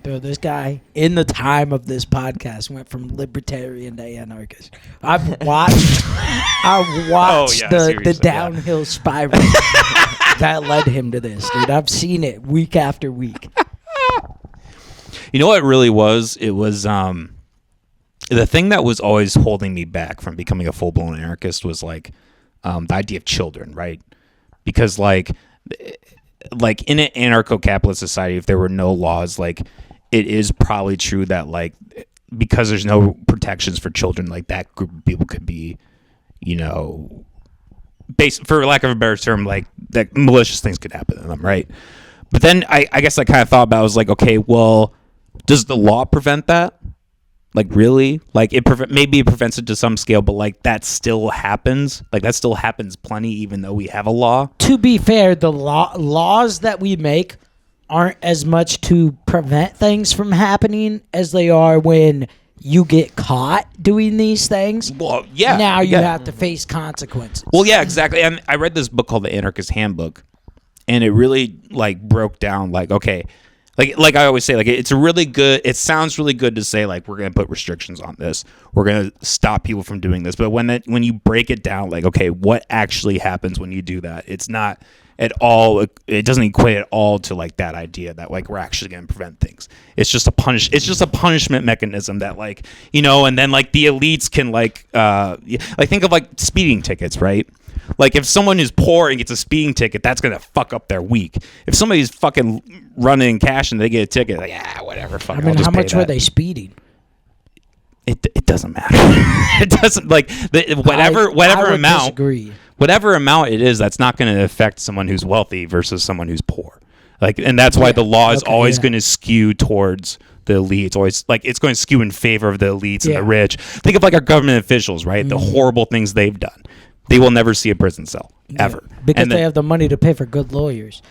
Bro, this guy, in the time of this podcast, went from libertarian to anarchist. I've watched the downhill spiral that led him to this, dude. I've seen it week after week. You know what it really was? It was the thing that was always holding me back from becoming a full-blown anarchist was like the idea of children, right? Because like in an anarcho-capitalist society, if there were no laws, like it is probably true that like because there's no protections for children, like that group of people could be, you know, for lack of a better term, like that malicious things could happen to them, right? But then I guess I kind of thought about it, I was like, okay, well, does the law prevent that? Like really? Like maybe it prevents it to some scale, but like that still happens. Like that still happens plenty, even though we have a law. To be fair, the laws that we make aren't as much to prevent things from happening as they are when you get caught doing these things. Well, yeah. Now you have to face consequences. Well, yeah, exactly. And I read this book called The Anarchist Handbook, and it really like broke down like, okay, like I always say, like it sounds really good to say like we're gonna put restrictions on this, we're gonna stop people from doing this, but when you break it down, like okay, what actually happens when you do that? It's not at all. It doesn't equate at all to like that idea that like we're actually gonna prevent things. It's just a punishment mechanism that like, you know, and then like the elites can like think of like speeding tickets, right? Like if someone is poor and gets a speeding ticket, that's gonna fuck up their week. If somebody's fucking running cash and they get a ticket, like whatever. Fuck. I mean, how much were they speeding? It doesn't matter. It doesn't like whatever amount. Disagree. Whatever amount it is, that's not going to affect someone who's wealthy versus someone who's poor. Like, and that's why the law is always going to skew towards the elites. Always like it's going to skew in favor of the elites and the rich. Think of like our government officials, right? The horrible things they've done. They will never see a prison cell ever because they have the money to pay for good lawyers.